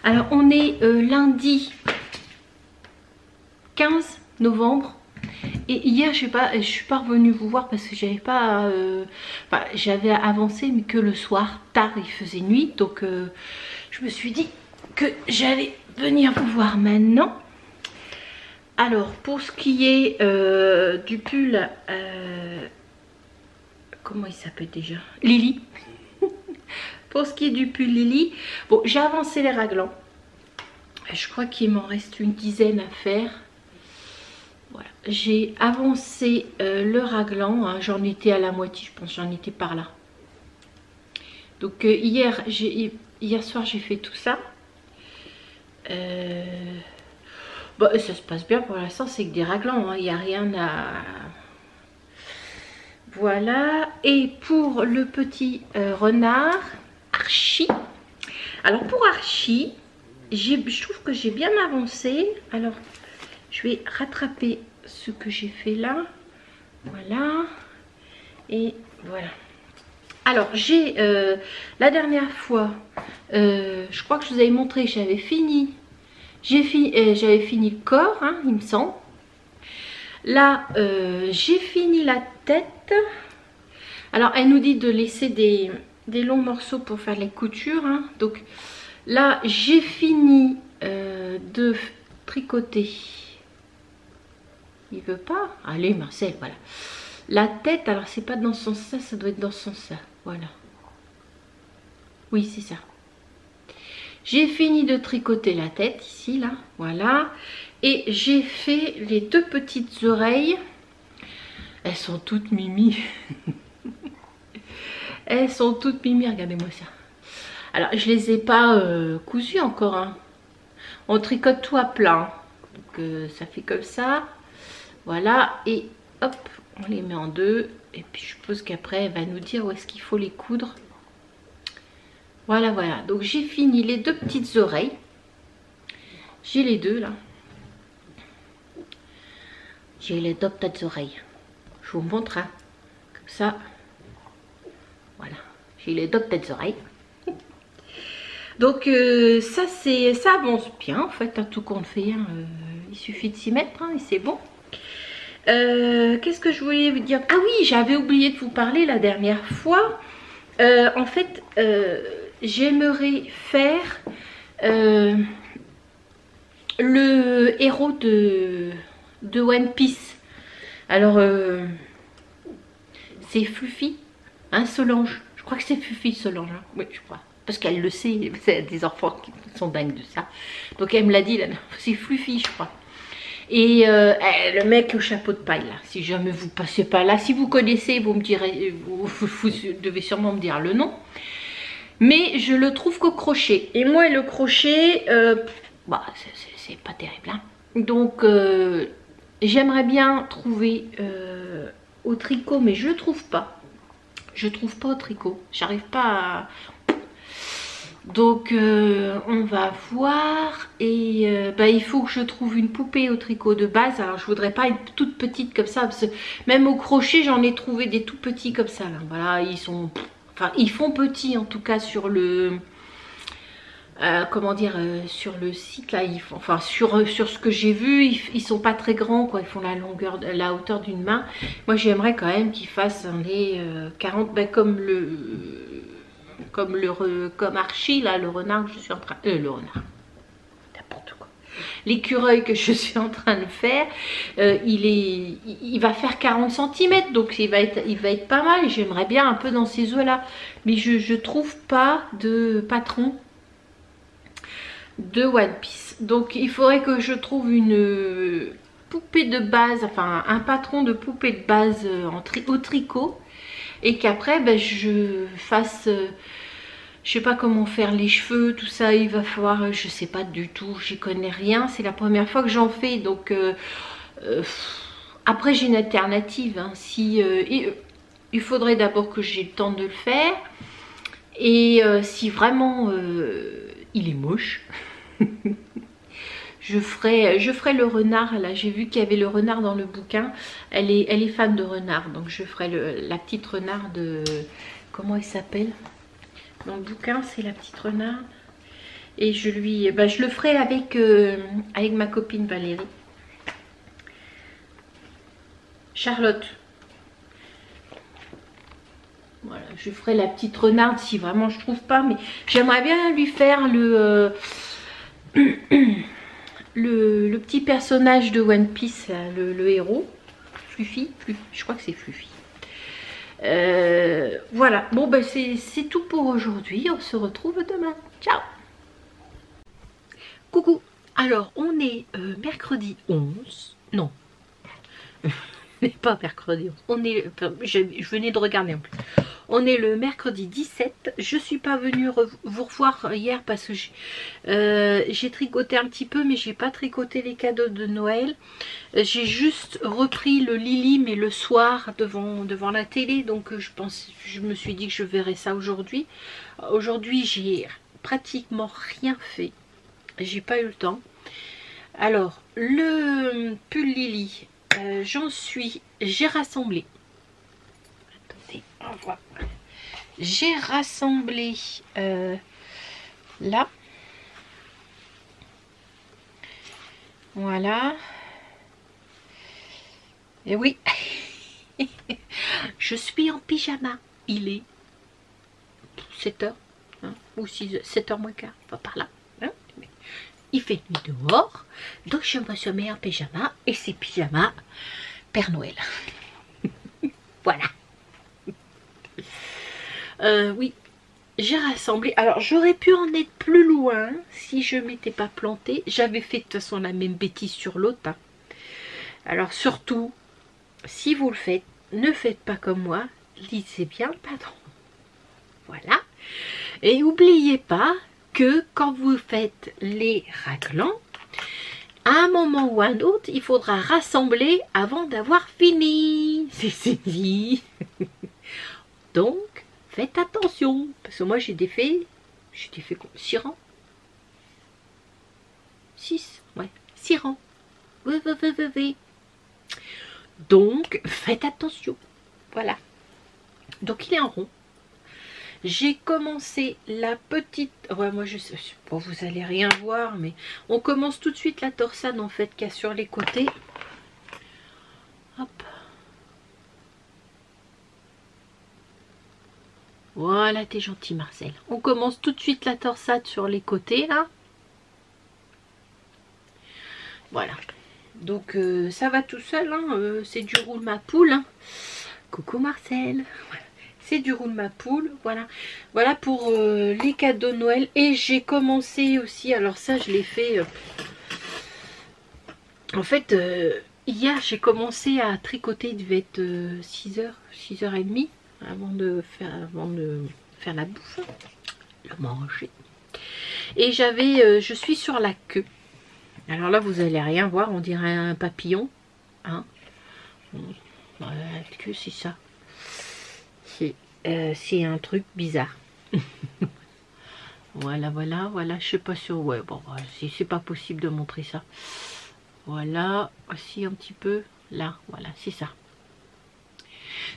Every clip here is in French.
Alors on est lundi 15 novembre. Et hier je suis pas revenue vous voir parce que j'avais pas enfin, j'avais avancé mais que le soir, tard, il faisait nuit. Donc je me suis dit que j'allais venir vous voir maintenant. Alors pour ce qui est du pull, comment il s'appelle déjà, Lily. Pour ce qui est du pull Lily, bon, j'ai avancé les raglans. Je crois qu'il m'en reste une dizaine à faire. Voilà, j'ai avancé le raglan, hein, j'en étais à la moitié, je pense, j'en étais par là. Donc hier soir j'ai fait tout ça. Bon, ça se passe bien pour l'instant, c'est que des raglans, il n'y a rien à... Voilà, et pour le petit renard, Archie. Alors pour Archie, je trouve que j'ai bien avancé. Alors je vais rattraper ce que j'ai fait là. Voilà. Et voilà. Alors j'ai la dernière fois, je crois que je vous avais montré, j'avais fini. J'avais fini le corps, hein, il me semble. Là, j'ai fini la tête. Alors elle nous dit de laisser des longs morceaux pour faire les coutures, hein. Donc là j'ai fini de tricoter. Il veut pas. Allez Marcel, voilà. La tête, alors c'est pas dans ce sens ça, ça doit être dans ce sens là. Voilà. Oui, c'est ça. J'ai fini de tricoter la tête ici, là. Voilà. Et j'ai fait les deux petites oreilles. Elles sont toutes mimi. Elles sont toutes mimi, regardez-moi ça. Alors je les ai pas cousues encore, hein. On tricote tout à plat, donc ça fait comme ça. Voilà, et hop, on les met en deux. Et puis je suppose qu'après elle va nous dire où est-ce qu'il faut les coudre. Voilà, voilà, donc j'ai fini les deux petites oreilles. J'ai les deux là. J'ai les deux petites oreilles. Je vous montre, hein. Comme ça. Voilà, j'ai les deux petites oreilles. Donc ça avance bien en fait, à tout compte fait, hein. Il suffit de s'y mettre, hein, et c'est bon. Qu'est-ce que je voulais vous dire? Ah oui, j'avais oublié de vous parler la dernière fois. En fait, j'aimerais faire le héros de One Piece. Alors, c'est Fluffy, hein, Solange. Je crois que c'est Fluffy, Solange, hein. Oui, je crois. Parce qu'elle le sait, c'est des enfants qui sont dingues de ça. Donc elle me l'a dit, c'est Fluffy, je crois. Et le mec au chapeau de paille, là, si jamais vous passez pas là, si vous connaissez, vous me direz, vous devez sûrement me dire le nom. Mais je le trouve qu'au crochet. Et moi, le crochet, bah, c'est pas terrible, hein. Donc, j'aimerais bien trouver au tricot, mais je le trouve pas. Je trouve pas au tricot. J'arrive pas à... Donc on va voir. Et bah, il faut que je trouve une poupée au tricot de base. Alors je voudrais pas une toute petite comme ça, parce que même au crochet j'en ai trouvé des tout petits comme ça là. Voilà, ils sont, enfin ils font petits en tout cas sur le comment dire, sur le site là, ils font, enfin sur ce que j'ai vu, ils sont pas très grands quoi, ils font la longueur, la hauteur d'une main. Moi j'aimerais quand même qu'ils fassent les 40, ben, comme Archie là, le renard que je suis en train, le renard, n'importe quoi, l'écureuil que je suis en train de faire, il va faire 40 cm, donc il va être pas mal. J'aimerais bien un peu dans ces eaux là, mais je trouve pas de patron de One Piece. Donc il faudrait que je trouve une poupée de base, enfin un patron de poupée de base au tricot, et qu'après ben, je fasse je sais pas comment faire les cheveux, tout ça. Il va falloir, je sais pas du tout, j'y connais rien, c'est la première fois que j'en fais. Donc après j'ai une alternative, hein. Si il faudrait d'abord que j'ai le temps de le faire, et si vraiment il est moche, je ferai le renard. Là j'ai vu qu'il y avait le renard dans le bouquin. Elle est fan de renard, donc je ferai la petite renard de, comment elle s'appelle dans le bouquin, c'est la petite renarde. Et je lui, je le ferai avec ma copine Valérie. Charlotte. Voilà, je ferai la petite renarde si vraiment je trouve pas, mais j'aimerais bien lui faire le petit personnage de One Piece, le héros. Fluffy, je crois que c'est Fluffy. Voilà, bon c'est tout pour aujourd'hui. On se retrouve demain. Ciao. Coucou. Alors on est mercredi 11. Non. On n'est pas mercredi 11. On est, je venais de regarder en plus. On est le mercredi 17. Je suis pas venue vous revoir hier parce que j'ai tricoté un petit peu, mais j'ai pas tricoté les cadeaux de Noël. J'ai juste repris le Lily, mais le soir devant la télé. Donc je me suis dit que je verrais ça aujourd'hui. Aujourd'hui, j'ai pratiquement rien fait. J'ai pas eu le temps. Alors, le pull Lily, j'ai rassemblé. Attendez, on voit. J'ai rassemblé là. Voilà. Et oui, je suis en pyjama. Il est 7 h, hein, ou 7 h moins quart, pas par là. Hein. Il fait nuit dehors, donc je me suis mis en pyjama, et c'est pyjama Père Noël. Voilà. Oui, j'ai rassemblé. Alors j'aurais pu en être plus loin si je m'étais pas plantée. J'avais fait de toute façon la même bêtise sur l'autre. Hein. Alors surtout, si vous le faites, ne faites pas comme moi. Lisez bien le patron. Voilà. Et n'oubliez pas que quand vous faites les raclants, à un moment ou un autre, il faudra rassembler avant d'avoir fini. C'est dit. Donc, faites attention. Parce que moi, j'ai défait 6 rangs. 6, ouais. 6 rangs. Oui. Donc, faites attention. Voilà. Donc, il est en rond. J'ai commencé la petite... Ouais, moi, je sais... Bon, vous allez rien voir, mais... On commence tout de suite la torsade, en fait, qu'il y a sur les côtés. Hop. Voilà, t'es gentil, Marcel. On commence tout de suite la torsade sur les côtés, là. Voilà. Donc, ça va tout seul, hein. C'est du roule ma poule. Hein. Coucou, Marcel. Voilà. C'est du roule ma poule, voilà. Voilà pour les cadeaux de Noël. Et j'ai commencé aussi, alors ça je l'ai fait... En fait, hier j'ai commencé à tricoter, il devait être 6h, 6h30 avant de faire la bouffe, le manger. Et je suis sur la queue. Alors là vous allez rien voir, on dirait un papillon. Hein. La queue c'est ça. C'est un truc bizarre. voilà, je suis pas sûre. Ouais, bon, c'est pas possible de montrer ça. Voilà, aussi un petit peu là, voilà, c'est ça.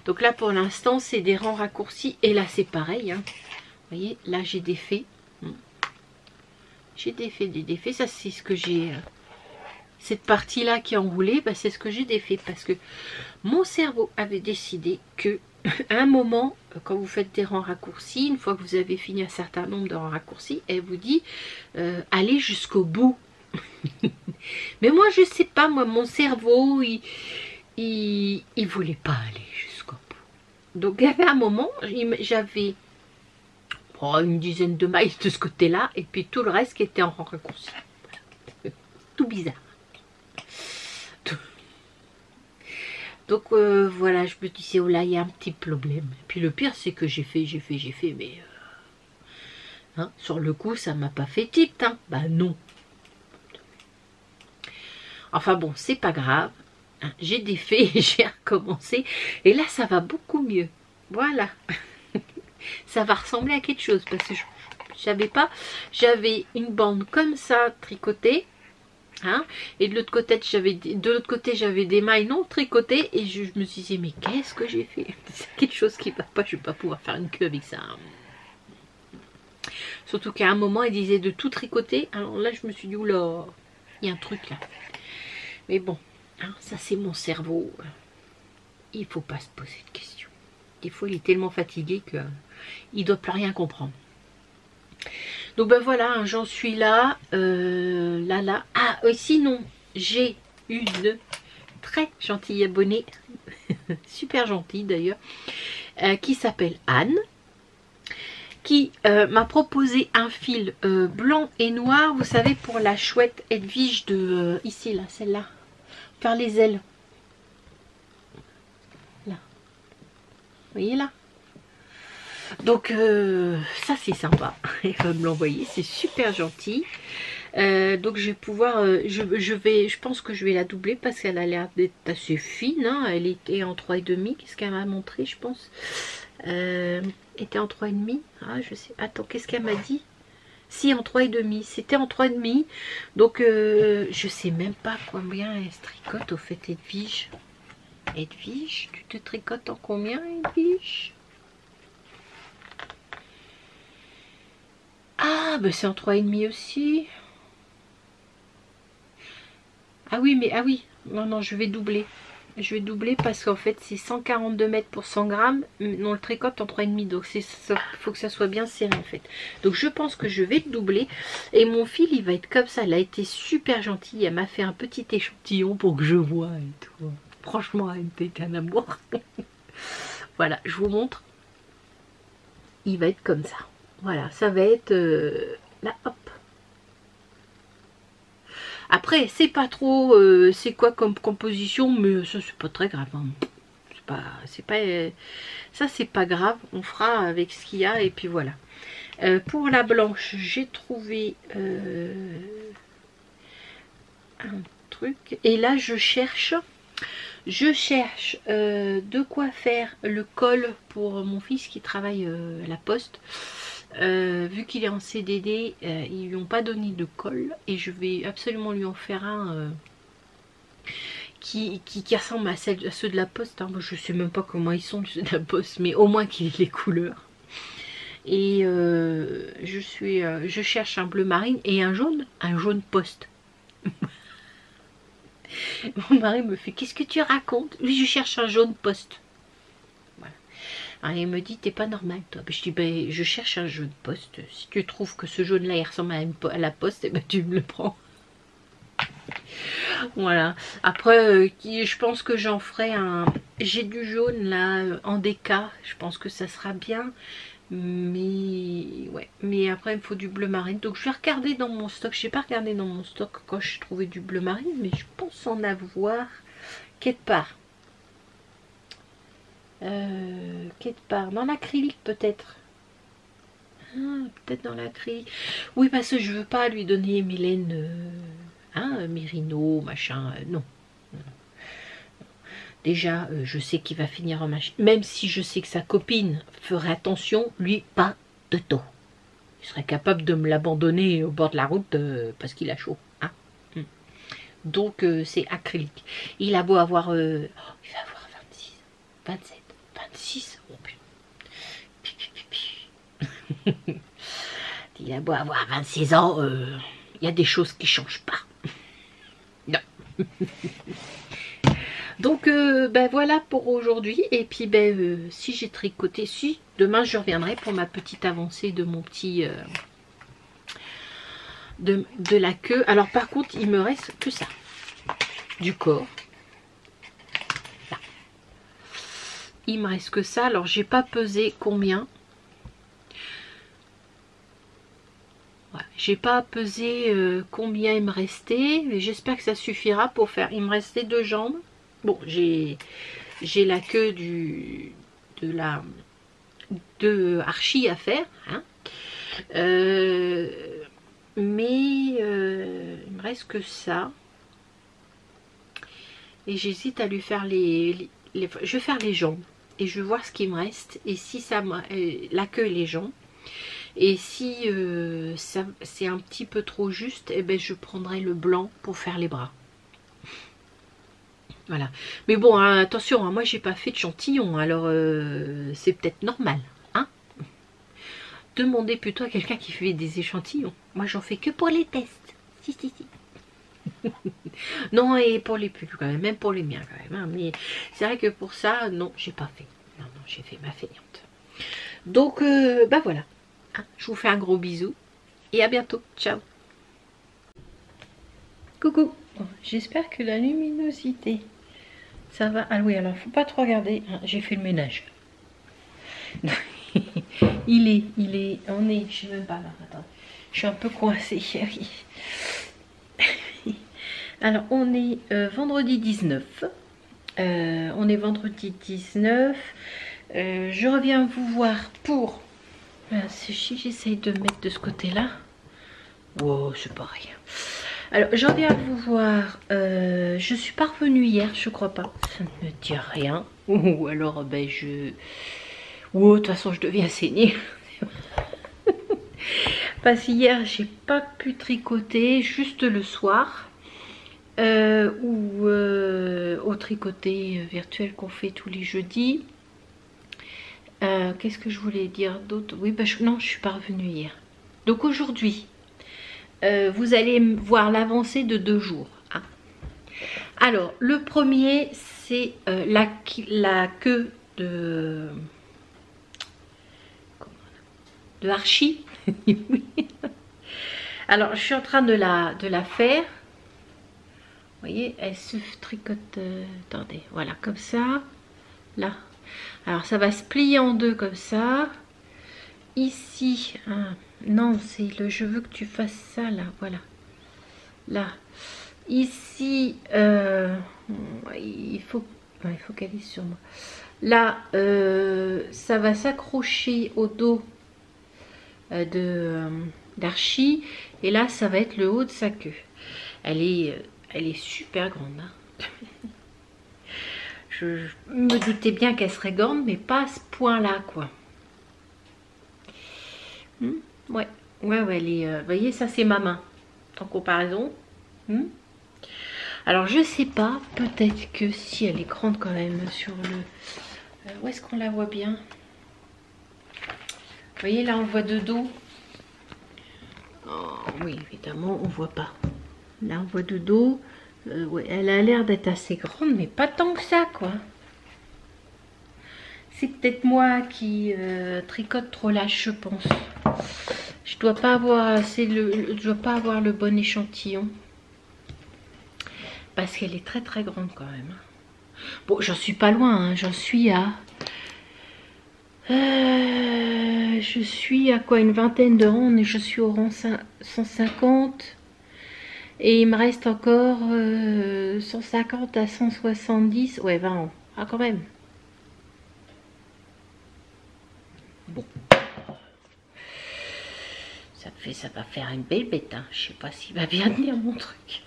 Donc là, pour l'instant, c'est des rangs raccourcis. Et là, c'est pareil. Hein. Vous voyez, là, j'ai défait. J'ai défait. Ça, c'est ce que j'ai... cette partie-là qui est enroulée, bah, c'est ce que j'ai défait. Parce que mon cerveau avait décidé que à un moment, quand vous faites des rangs raccourcis, une fois que vous avez fini un certain nombre de rangs raccourcis, elle vous dit allez jusqu'au bout. Mais moi je sais pas, moi mon cerveau il voulait pas aller jusqu'au bout. Donc il y avait un moment, j'avais une dizaine de mailles de ce côté-là et puis tout le reste qui était en rang raccourci. Tout bizarre. Donc voilà, je me disais, oh là, il y a un petit problème. Et puis le pire, c'est que j'ai fait, mais hein, sur le coup, ça m'a pas fait tilt. Hein. Bah non. Enfin bon, c'est pas grave. Hein, j'ai défait, j'ai recommencé. Et là, ça va beaucoup mieux. Voilà. Ça va ressembler à quelque chose. Parce que je savais pas, j'avais une bande comme ça tricotée. Hein, et de l'autre côté j'avais des mailles non tricotées et je me suis dit mais qu'est-ce que j'ai fait, c'est quelque chose qui va pas, je vais pas pouvoir faire une queue avec ça. Surtout qu'à un moment, elle disait de tout tricoter. Alors là, je me suis dit, oula, il y a un truc là. Mais bon, hein, ça c'est mon cerveau. Il faut pas se poser de questions. Des fois, il est tellement fatigué que il doit plus rien comprendre. Donc ben voilà, hein, j'en suis là. Là. Ah, sinon, j'ai une très gentille abonnée, super gentille d'ailleurs, qui s'appelle Anne, qui m'a proposé un fil blanc et noir, vous savez, pour la chouette Edwige de ici là, celle-là, faire les ailes. Là, vous voyez là. Donc ça c'est sympa, elle va me l'envoyer, c'est super gentil. Donc je vais pouvoir, je pense que je vais la doubler parce qu'elle a l'air d'être assez fine, hein. Elle était en 3,5, qu'est-ce qu'elle m'a montré, je pense était en 3,5, ah je sais, attends, qu'est-ce qu'elle m'a dit? Si, en 3,5, c'était en 3,5, donc je sais même pas combien elle se tricote au fait. Edwige, tu te tricotes en combien, Edwige? Ah, ben c'est en 3,5 aussi. Ah oui, mais ah oui, non, je vais doubler. Je vais doubler parce qu'en fait c'est 142 mètres pour 100 grammes. Non, le tricote en 3,5, donc il faut que ça soit bien serré en fait. Donc je pense que je vais doubler. Et mon fil il va être comme ça. Elle a été super gentille. Elle m'a fait un petit échantillon pour que je vois et tout. Franchement, elle était un amour. Voilà, je vous montre. Il va être comme ça. Voilà, ça va être là, hop. Après, c'est pas trop, c'est quoi comme composition, mais ça c'est pas très grave. Hein. Ça c'est pas grave. On fera avec ce qu'il y a et puis voilà. Pour la blanche, j'ai trouvé un truc et là je cherche de quoi faire le col pour mon fils qui travaille à la poste. Vu qu'il est en CDD, ils lui ont pas donné de col et je vais absolument lui en faire un qui ressemble à ceux de la poste. Hein. Moi, je sais même pas comment ils sont ceux de la poste, mais au moins qu'il ait les couleurs. Et je cherche un bleu marine et un jaune poste. Mon mari me fait, qu'est-ce que tu racontes? Oui, je cherche un jaune poste. Voilà. Alors, il me dit, t'es pas normal toi. Je dis, ben, je cherche un jaune poste. Si tu trouves que ce jaune là il ressemble à la poste, eh ben, tu me le prends. Voilà. Après, je pense que j'en ferai un. J'ai du jaune là en déca. Je pense que ça sera bien. Mais ouais. Mais après, il me faut du bleu marine. Donc je vais regarder dans mon stock. Je n'ai pas regardé dans mon stock quand je trouvais du bleu marine, mais je pense en avoir quelque part. Quelque part. Dans l'acrylique peut-être. Ah, peut-être dans l'acrylique. Oui, parce que je veux pas lui donner Mylène. Mérino, machin, non. Déjà, je sais qu'il va finir en machin. Même si je sais que sa copine ferait attention, lui, pas de taux. Il serait capable de me l'abandonner au bord de la route parce qu'il a chaud. Hein. Donc, c'est acrylique. Il a beau avoir... il va avoir 26, 27, 26. Oh, putain. Il a beau avoir 26 ans, il y a des choses qui ne changent pas. Non. Donc ben voilà pour aujourd'hui. Et puis ben si j'ai tricoté, si demain je reviendrai pour ma petite avancée de mon petit de la queue. Alors par contre il me reste que ça, du corps. Là. Il me reste que ça. Alors j'ai pas pesé combien. Voilà. J'ai pas pesé combien il me restait, mais j'espère que ça suffira pour faire. Il me restait 2 jambes. Bon, j'ai la queue de Archie à faire, hein. Mais il me reste que ça. Et j'hésite à lui faire je vais faire les jambes et je vais voir ce qui me reste. Et si ça la queue et les jambes. Et si c'est un petit peu trop juste, eh ben, je prendrai le blanc pour faire les bras. Voilà. Mais bon, hein, attention, hein, moi j'ai pas fait de chantillon, alors c'est peut-être normal. Hein, demandez plutôt à quelqu'un qui fait des échantillons. Moi, j'en fais que pour les tests. Si, si, si. Non, et pour les pulls quand même pour les miens quand même. Hein. Mais c'est vrai que pour ça, non, j'ai pas fait. Non, non, j'ai fait ma feignante. Donc, bah voilà. Hein, je vous fais un gros bisou. Et à bientôt. Ciao. Coucou. J'espère que la luminosité, ça va. Ah oui, alors faut pas trop regarder. Hein, j'ai fait le ménage. On est, je sais même pas là. Attends, je suis un peu coincée, chérie. Alors, on est vendredi 19. On est vendredi 19. Je reviens vous voir pour... c'est chiant, j'essaye de mettre de ce côté-là. Wow, c'est pas rien. Alors, je reviens vous voir. Je suis pas revenue hier, je crois pas. Ça ne me dit rien. Ou alors, ben, de toute façon, je deviens saigner. Parce qu'hier, j'ai pas pu tricoter, juste le soir. Ou au tricoté virtuel qu'on fait tous les jeudis. Qu'est-ce que je voulais dire d'autre? Oui, bah, non, je suis pas revenue hier. Donc aujourd'hui, vous allez voir l'avancée de 2 jours. Hein. Alors, le premier, c'est la queue de Archie. Alors, je suis en train de la faire. Vous voyez, elle se tricote, attendez, voilà, comme ça, là. Alors, ça va se plier en deux comme ça. Ici, hein, non, c'est le, je veux que tu fasses ça, là, voilà. Là. Ici, il faut qu'elle est sur moi. Là, ça va s'accrocher au dos d'Archie. Et là, ça va être le haut de sa queue. Elle est super grande. Hein. Je me doutais bien qu'elle serait grande, mais pas à ce point-là, quoi. Ouais, elle est... vous voyez, ça, c'est ma main. En comparaison. Alors, je sais pas. Peut-être que si elle est grande quand même sur le... où est-ce qu'on la voit bien? Vous voyez, là, on voit de dos. Oh, oui, évidemment, on voit pas. Là, on voit de dos. Ouais, elle a l'air d'être assez grande, mais pas tant que ça, quoi. C'est peut-être moi qui tricote trop lâche, je pense. Je dois pas avoir je dois pas avoir le bon échantillon. Parce qu'elle est très très grande quand même. Bon, j'en suis pas loin, hein. J'en suis à... je suis à quoi, une vingtaine de rangs, et je suis au rang 150. Et il me reste encore 150 à 170. Ouais, 20 rangs. Ah, quand même. Bon. Ça va faire une belle bête. Hein. Je sais pas s'il va bien tenir mon truc.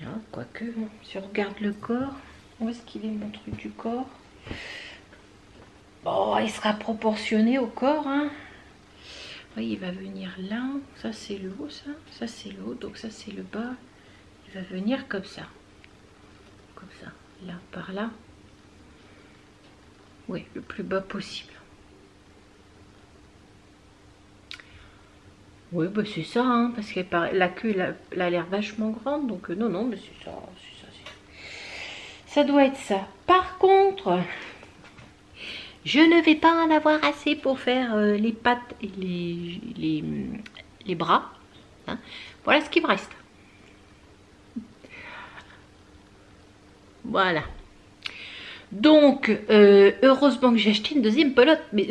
Ah, quoique, si on regarde le corps, où est-ce qu'il est mon truc du corps? Bon, il sera proportionné au corps. Hein. Oui, il va venir là. Ça, c'est le haut, ça. Ça, c'est le haut. Donc, ça, c'est le bas. Il va venir comme ça. Comme ça. Là, par là. Oui, le plus bas possible. Oui, bah c'est ça, hein, parce que la queue, elle a l'air vachement grande, donc non, non, mais c'est ça, ça doit être ça. Par contre, je ne vais pas en avoir assez pour faire les pattes et les bras. Hein. Voilà ce qui me reste. Voilà. Donc, heureusement que j'ai acheté une deuxième pelote, mais...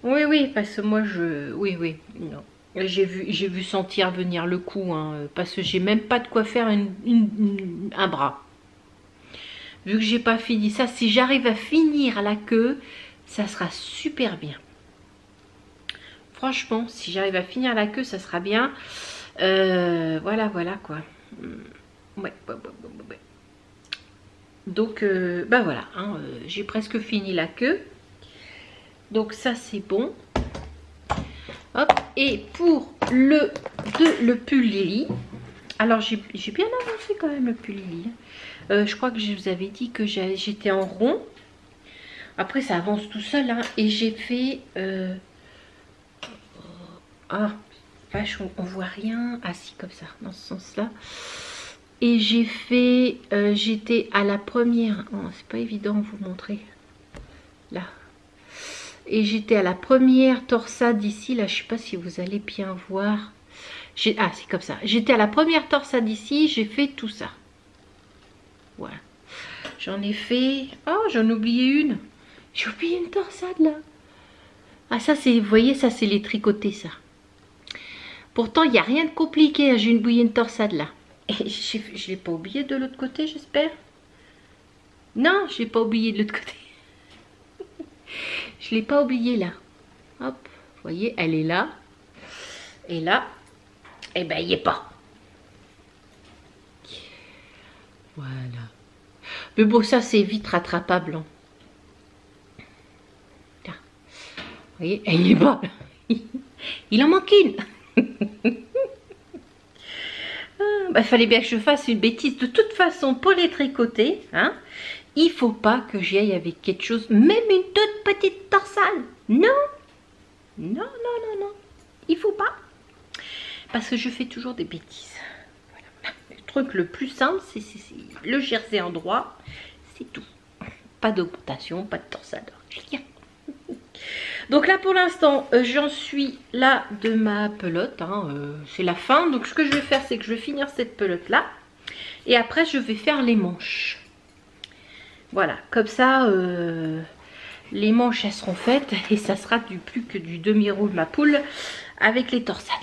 Oui, parce que moi, oui, non. J'ai vu sentir venir le coup, hein, parce que j'ai même pas de quoi faire un bras. Vu que j'ai pas fini ça, si j'arrive à finir la queue, ça sera super bien. Franchement, si j'arrive à finir la queue, ça sera bien. Voilà, quoi. Ouais. Donc, bah voilà, hein, j'ai presque fini la queue. Donc ça c'est bon. Hop. Et pour le pull Lily, alors j'ai bien avancé quand même le pull Lily. Je crois que je vous avais dit que j'étais en rond. Après ça avance tout seul, hein. Et j'ai fait... Ah, vache, on voit rien. Ah si, comme ça, dans ce sens-là. Et j'ai fait... j'étais à la première... Oh, c'est pas évident de vous montrer. Là. Et j'étais à la première torsade ici. Là, je sais pas si vous allez bien voir. Ah, c'est comme ça. J'étais à la première torsade ici. J'ai fait tout ça. Voilà. J'en ai fait... Oh, j'en ai oublié une. J'ai oublié une torsade là. Ah, ça, c'est... Vous voyez, ça, c'est les tricotés, ça. Pourtant, il n'y a rien de compliqué. J'ai oublié une torsade là. Et je ne l'ai pas oublié de l'autre côté, j'espère. Non, je ne l'ai pas oublié de l'autre côté. Je ne l'ai pas oublié là. Hop, vous voyez, elle est là. Et là, eh ben, il n'y est pas. Voilà. Mais bon, ça, c'est vite rattrapable. Hein. Vous voyez, elle n'y est pas. Il en manque une. Il fallait bien que je fasse une bêtise. De toute façon, pour les tricoter, hein, il ne faut pas que j'y aille avec quelque chose, même une toute petite torsade. Non. Non, non, non, non. Il ne faut pas. Parce que je fais toujours des bêtises. Voilà. Le truc le plus simple, c'est le jersey en droit. C'est tout. Pas d'augmentation, pas de torsade. Rien. Donc là, pour l'instant, j'en suis là de ma pelote. Hein, c'est la fin. Donc ce que je vais faire, c'est que je vais finir cette pelote-là. Et après, je vais faire les manches. Voilà. Comme ça, les manches, elles seront faites. Et ça sera plus que du demi-roule ma poule avec les torsades.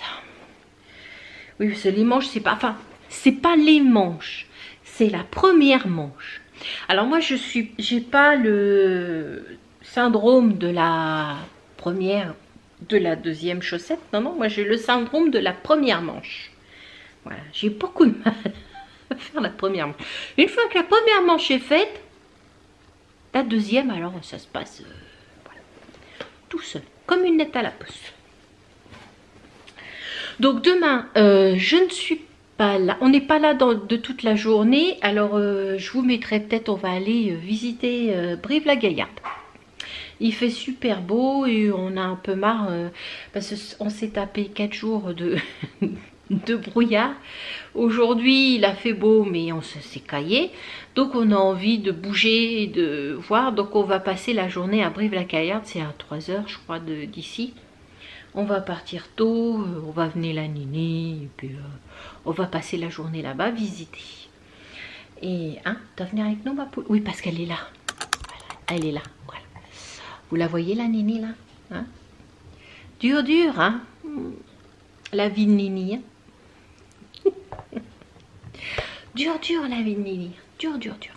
Oui, parce que les manches, c'est pas... Enfin, c'est pas les manches. C'est la première manche. Alors moi, j'ai pas le syndrome de la première, de la deuxième chaussette. Non, non, moi j'ai le syndrome de la première manche. Voilà, j'ai beaucoup de mal à faire la première manche. Une fois que la première manche est faite, la deuxième, alors ça se passe voilà, tout seul, comme une lettre à la poste. Donc demain, je ne suis pas là. On n'est pas là de toute la journée. Alors je vous mettrai peut-être, on va aller visiter Brive-la-Gaillarde. Il fait super beau et on a un peu marre parce qu'on s'est tapé 4 jours de brouillard. Aujourd'hui, il a fait beau, mais on s'est caillé. Donc, on a envie de bouger et de voir. Donc, on va passer la journée à Brive-la-Gaillarde. C'est à 3 heures, je crois, d'ici. On va partir tôt. On va venir la niner. Et puis, on va passer la journée là-bas, visiter. Et, hein, tu vas venir avec nous, ma poule? Oui, parce qu'elle est là. Voilà, elle est là. Voilà. Vous la voyez, la Nini, là, hein? Dur, dur, hein? La vie de Nini, hein? Dur, dur, la vie de Nini. Dur, dur, dur.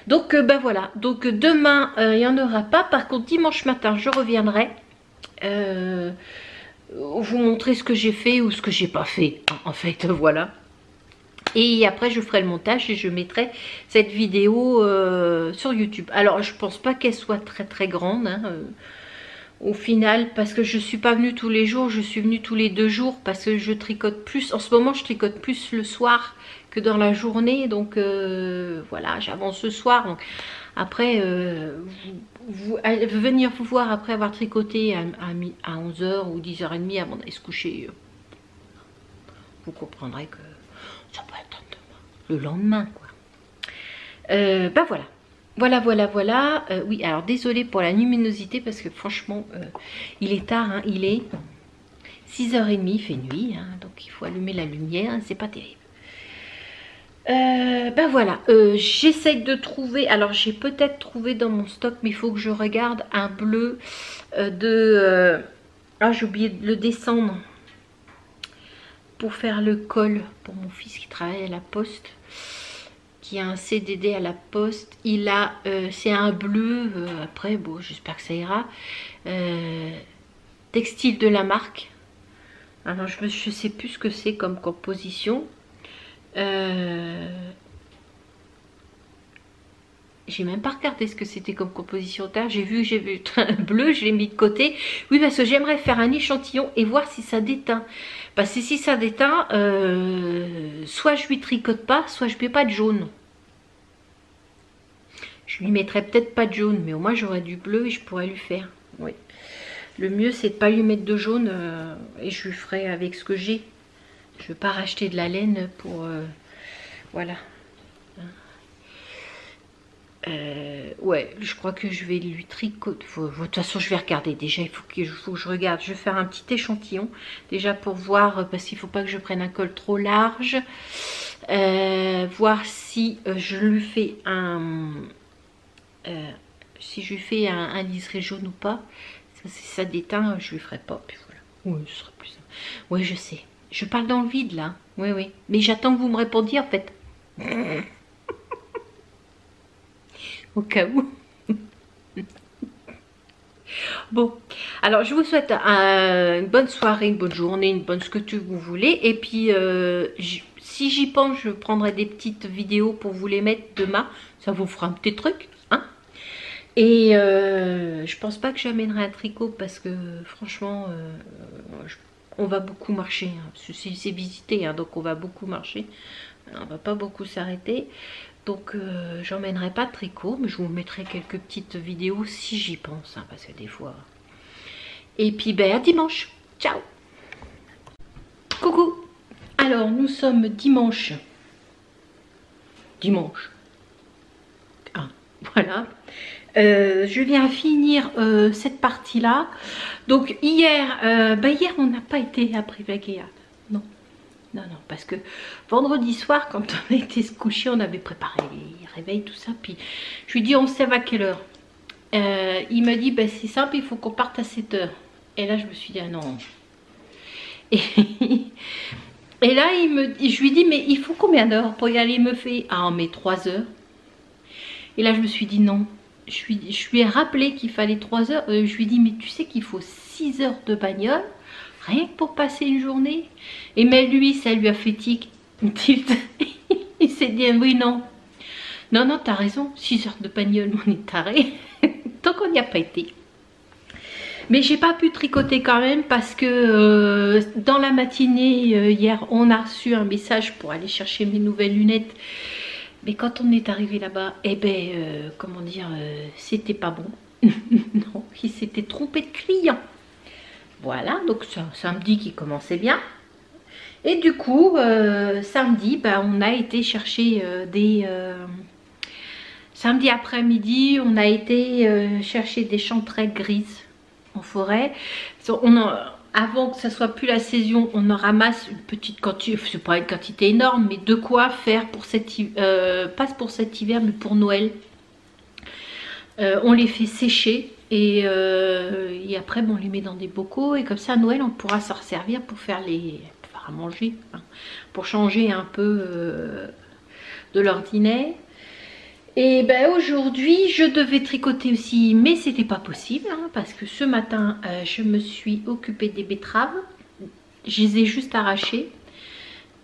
Donc, ben voilà. Donc, demain, il n'y en aura pas. Par contre, dimanche matin, je reviendrai vous montrer ce que j'ai fait ou ce que j'ai pas fait. En fait, voilà. Et après, je ferai le montage et je mettrai cette vidéo sur YouTube. Alors, je pense pas qu'elle soit très très grande, hein, au final, parce que je suis pas venue tous les jours, je suis venue tous les 2 jours, parce que je tricote plus. En ce moment, je tricote plus le soir que dans la journée. Donc, voilà, j'avance ce soir. Donc, après, venir vous voir après avoir tricoté à 11h ou 10h30 avant d'aller se coucher, vous comprendrez que ça peut être le lendemain, quoi. Ben voilà. Voilà. Oui, alors désolée pour la luminosité parce que franchement, il est tard, hein, il est 6h30, il fait nuit, hein, donc il faut allumer la lumière, hein, c'est pas terrible. Ben voilà, j'essaye de trouver, alors j'ai peut-être trouvé dans mon stock, mais il faut que je regarde un bleu ah, j'ai oublié de le descendre pour faire le col pour mon fils qui travaille à la poste, qui a un CDD à la poste. Il a, c'est un bleu, après bon j'espère que ça ira, textile de la marque. Alors je sais plus ce que c'est comme composition. J'ai même pas regardé ce que c'était comme composition terre. J'ai vu un bleu, je l'ai mis de côté. Oui, parce que j'aimerais faire un échantillon et voir si ça déteint. Parce que si ça déteint, soit je lui tricote pas, soit je mets pas de jaune. Je lui mettrais peut-être pas de jaune, mais au moins j'aurais du bleu et je pourrais lui faire. Oui. Le mieux c'est de pas lui mettre de jaune et je lui ferai avec ce que j'ai. Je ne veux pas racheter de la laine pour... voilà. Ouais, je crois que je vais lui tricoter. De toute façon, je vais regarder. Déjà, il faut que je regarde. Je vais faire un petit échantillon. Déjà pour voir, parce qu'il ne faut pas que je prenne un col trop large. Voir si je lui fais un liseré jaune ou pas. Si ça déteint, je lui ferai pas. Puis voilà. Oui, ce sera plus simple. Oui, je sais. Je parle dans le vide là. Oui, oui. Mais j'attends que vous me répondiez en fait. Au cas où. Bon, alors je vous souhaite une bonne soirée, une bonne journée, une bonne ce que vous voulez. Et puis, si j'y pense, je prendrai des petites vidéos pour vous les mettre demain. Ça vous fera un petit truc, hein. Et je pense pas que j'amènerai un tricot parce que franchement, on va beaucoup marcher. Hein. C'est visité, hein, donc on va beaucoup marcher. On va pas beaucoup s'arrêter. Donc j'emmènerai pas de tricot, mais je vous mettrai quelques petites vidéos si j'y pense, hein, parce que des fois... Et puis ben à dimanche, ciao. Coucou. Alors nous sommes dimanche. Ah, voilà. Je viens finir cette partie là. Donc hier, hier on n'a pas été à Privaguéa. Non. Non, non, parce que vendredi soir, quand on a été se coucher, on avait préparé les réveils, tout ça. Puis je lui dis, on se lève à quelle heure? Il m'a dit, ben, c'est simple, il faut qu'on parte à 7 heures. Et là, je me suis dit, ah non. Et, et là, je lui dis, mais il faut combien d'heures pour y aller? Il me fait, ah, on met 3 heures. Et là, je me suis dit, non. Je lui ai rappelé qu'il fallait 3 heures. Je lui ai dit, mais tu sais qu'il faut 6 heures de bagnole. Rien que pour passer une journée. Et mais lui, ça lui a fait tic. Il s'est dit, oui, non. Non, non, t'as raison. 6 heures de bagnole, on est taré. Tant qu'on n'y a pas été. Mais j'ai pas pu tricoter quand même parce que dans la matinée, hier, on a reçu un message pour aller chercher mes nouvelles lunettes. Mais quand on est arrivé là-bas, eh ben, comment dire, c'était pas bon. Non, il s'était trompé de client. Voilà, donc c'est un samedi qui commençait bien. Et du coup, samedi, on a été chercher samedi après-midi, on a été chercher des chanterelles grises en forêt. Avant que ça soit plus la saison, on en ramasse une petite quantité, c'est pas une quantité énorme, mais de quoi faire pour pas pour cet hiver, mais pour Noël. On les fait sécher. Et après, on les met dans des bocaux. Et comme ça, à Noël, on pourra s'en resservir pour faire à manger. Hein, pour changer un peu de l'ordinaire. Et aujourd'hui, je devais tricoter aussi. Mais c'était pas possible. Hein, parce que ce matin, je me suis occupée des betteraves. Je les ai juste arrachées.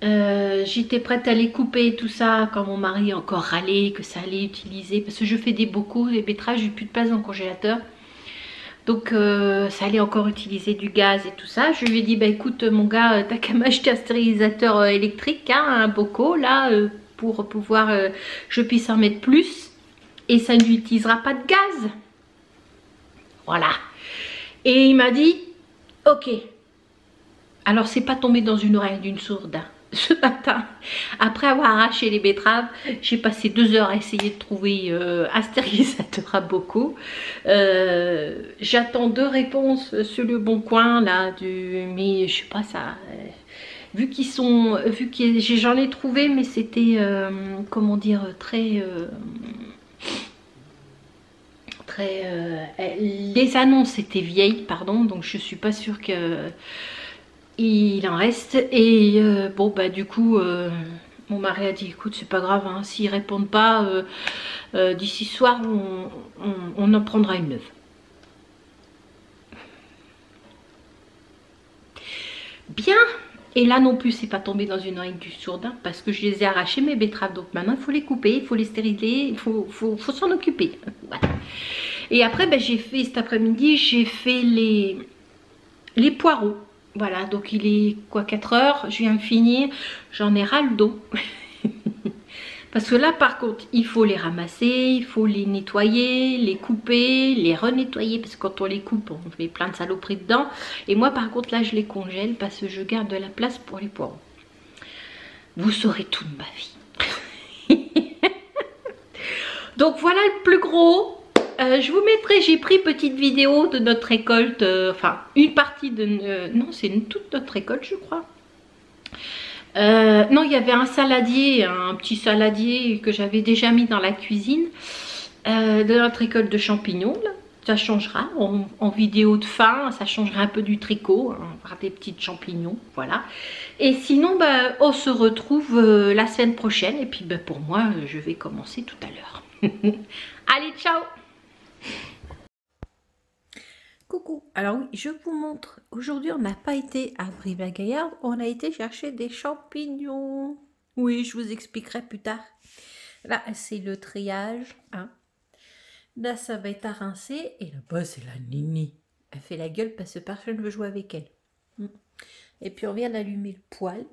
J'étais prête à les couper et tout ça quand mon mari a encore râlé que ça allait utiliser parce que je fais des bocaux, des betteraves, j'ai plus de place dans le congélateur, donc ça allait encore utiliser du gaz et tout ça. Je lui ai dit écoute mon gars, t'as qu'à m'acheter un stérilisateur électrique, hein, un bocaux là pour pouvoir je puisse en mettre plus et ça n'utilisera pas de gaz. Voilà. Et il m'a dit ok. Alors c'est pas tombé dans une oreille d'une sourde. Hein. Ce matin, après avoir arraché les betteraves, j'ai passé 2 heures à essayer de trouver un stérilisateur à bocaux. J'attends 2 réponses sur le Bon Coin là, mais je sais pas ça. Vu que j'en ai trouvé, mais c'était comment dire très les annonces étaient vieilles, pardon, donc je suis pas sûre que il en reste. Et du coup mon mari a dit écoute c'est pas grave, hein, s'ils répondent pas d'ici ce soir on en prendra une neuve. Bien. Et là non plus c'est pas tombé dans une oreille du sourd, hein, parce que je les ai arrachés mes betteraves, donc maintenant il faut les couper, il faut les stériliser, il faut s'en occuper. Voilà. Et après j'ai fait cet après-midi, j'ai fait les poireaux. Voilà, donc il est quoi, 4 heures, je viens de finir, j'en ai ras le dos. Parce que là, par contre, il faut les ramasser, il faut les nettoyer, les couper, les renettoyer. Parce que quand on les coupe, on met plein de saloperies dedans. Et moi, par contre, là, je les congèle parce que je garde de la place pour les poireaux. Vous saurez tout de ma vie. Donc voilà le plus gros. Je vous mettrai, j'ai pris petite vidéo de notre récolte, enfin une partie de, non c'est toute notre récolte je crois. Non il y avait un saladier, un petit saladier que j'avais déjà mis dans la cuisine, de notre récolte de champignons là. Ça changera en vidéo de fin, ça changera un peu du tricot, hein, voir des petits champignons, voilà. Et sinon bah, on se retrouve la semaine prochaine et puis bah, pour moi je vais commencer tout à l'heure. Allez ciao. Coucou, alors oui, je vous montre. Aujourd'hui, on n'a pas été à Brive-la-Gaillarde, on a été chercher des champignons. Oui, je vous expliquerai plus tard. Là, c'est le triage. Hein. Là, ça va être à rincer. Et là-bas, c'est la Nini. Elle fait la gueule parce que personne ne veut jouer avec elle. Et puis, on vient d'allumer le poêle.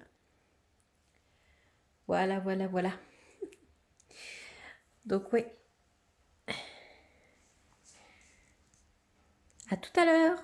Voilà, voilà, voilà. Donc, oui. À tout à l'heure.